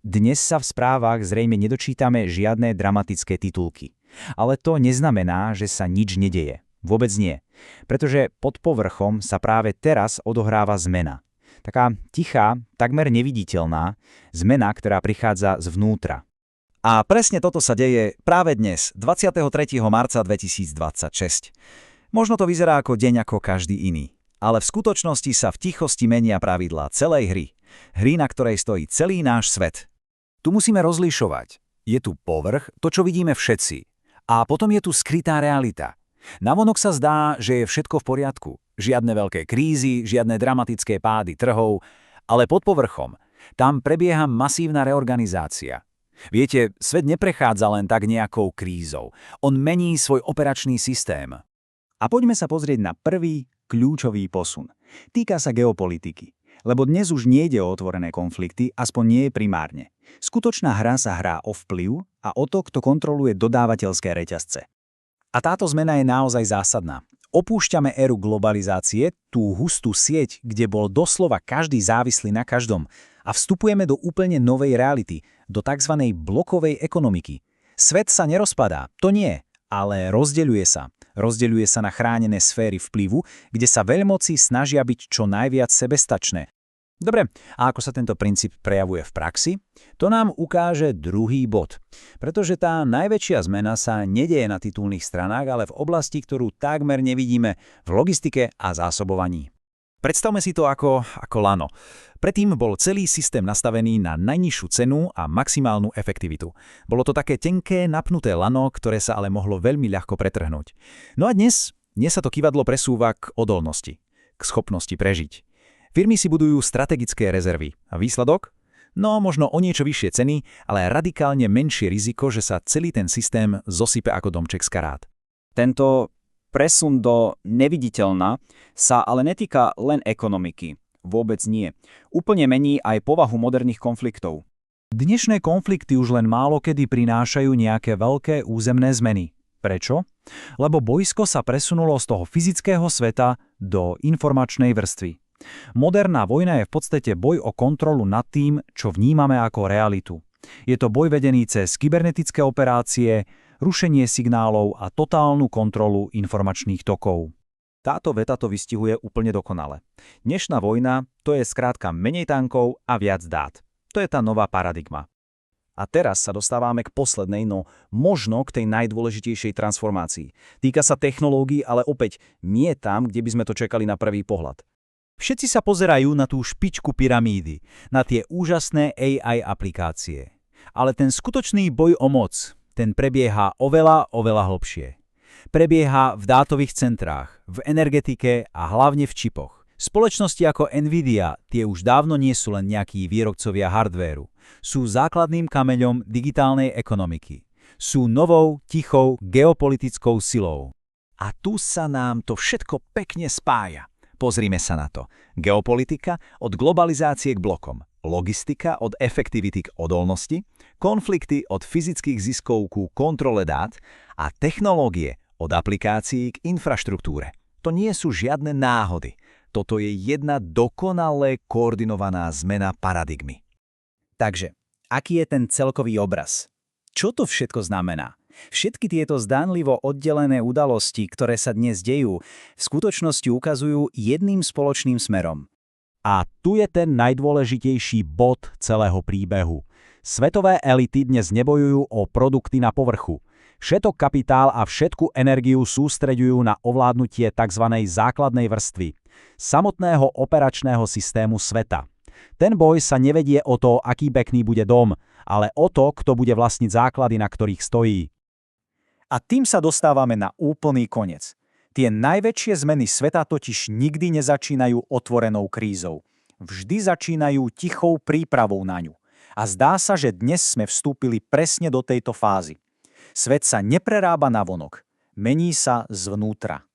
Dnes sa v správach zrejme nedočítame žiadne dramatické titulky. Ale to neznamená, že sa nič nedeje. Vôbec nie. Pretože pod povrchom sa práve teraz odohráva zmena. Taká tichá, takmer neviditeľná zmena, ktorá prichádza zvnútra. A presne toto sa deje práve dnes, 23. marca 2026. Možno to vyzerá ako deň ako každý iný. Ale v skutočnosti sa v tichosti menia pravidlá celej hry. Hry, na ktorej stojí celý náš svet. Tu musíme rozlišovať. Je tu povrch, to čo vidíme všetci. A potom je tu skrytá realita. Navonok sa zdá, že je všetko v poriadku. Žiadne veľké krízy, žiadne dramatické pády trhov. Ale pod povrchom, tam prebieha masívna reorganizácia. Viete, svet neprechádza len tak nejakou krízou. On mení svoj operačný systém. A poďme sa pozrieť na prvý kľúčový posun. Týka sa geopolitiky. Lebo dnes už nejde o otvorené konflikty, aspoň nie je primárne. Skutočná hra sa hrá o vplyv a o to, kto kontroluje dodávateľské reťazce. A táto zmena je naozaj zásadná. Opúšťame éru globalizácie, tú hustú sieť, kde bol doslova každý závislý na každom, a vstupujeme do úplne novej reality, do tzv. Blokovej ekonomiky. Svet sa nerozpadá, to nie, ale rozdeľuje sa. Rozdeľuje sa na chránené sféry vplyvu, kde sa veľmoci snažia byť čo najviac sebestačné. Dobre, a ako sa tento princíp prejavuje v praxi? To nám ukáže druhý bod. Pretože tá najväčšia zmena sa nedeje na titulných stranách, ale v oblasti, ktorú takmer nevidíme, v logistike a zásobovaní. Predstavme si to ako lano. Predtým bol celý systém nastavený na najnižšiu cenu a maximálnu efektivitu. Bolo to také tenké, napnuté lano, ktoré sa ale mohlo veľmi ľahko pretrhnúť. No a dnes sa to kývadlo presúva k odolnosti, k schopnosti prežiť. Firmy si budujú strategické rezervy. A výsledok? No, možno o niečo vyššie ceny, ale radikálne menšie riziko, že sa celý ten systém zosype ako domček z karát. Tento presun do neviditeľna sa ale netýka len ekonomiky. Vôbec nie. Úplne mení aj povahu moderných konfliktov. Dnešné konflikty už len málo kedy prinášajú nejaké veľké územné zmeny. Prečo? Lebo bojsko sa presunulo z toho fyzického sveta do informačnej vrstvy. Moderná vojna je v podstate boj o kontrolu nad tým, čo vnímame ako realitu. Je to boj vedený cez kybernetické operácie, rušenie signálov a totálnu kontrolu informačných tokov. Táto veta to vystihuje úplne dokonale. Dnešná vojna, to je skrátka menej tankov a viac dát. To je tá nová paradigma. A teraz sa dostávame k poslednej, no možno k tej najdôležitejšej transformácii. Týka sa technológií, ale opäť nie tam, kde by sme to čakali na prvý pohľad. Všetci sa pozerajú na tú špičku pyramídy, na tie úžasné AI aplikácie. Ale ten skutočný boj o moc, ten prebieha oveľa hlbšie. Prebieha v dátových centrách, v energetike a hlavne v čipoch. Spoločnosti ako Nvidia, tie už dávno nie sú len nejakí výrobcovia hardvéru. Sú základným kameňom digitálnej ekonomiky. Sú novou, tichou geopolitickou silou. A tu sa nám to všetko pekne spája. Pozrime sa na to. Geopolitika od globalizácie k blokom, logistika od efektivity k odolnosti, konflikty od fyzických ziskov ku kontrole dát a technológie od aplikácií k infraštruktúre. To nie sú žiadne náhody. Toto je jedna dokonale koordinovaná zmena paradigmy. Takže, aký je ten celkový obraz? Čo to všetko znamená? Všetky tieto zdánlivo oddelené udalosti, ktoré sa dnes dejú, v skutočnosti ukazujú jedným spoločným smerom. A tu je ten najdôležitejší bod celého príbehu. Svetové elity dnes nebojujú o produkty na povrchu. Všetok kapitál a všetku energiu sústreďujú na ovládnutie tzv. Základnej vrstvy, samotného operačného systému sveta. Ten boj sa nevedie o to, aký pekný bude dom, ale o to, kto bude vlastniť základy, na ktorých stojí. A tým sa dostávame na úplný koniec. Tie najväčšie zmeny sveta totiž nikdy nezačínajú otvorenou krízou. Vždy začínajú tichou prípravou na ňu. A zdá sa, že dnes sme vstúpili presne do tejto fázy. Svet sa neprerába navonok, mení sa zvnútra.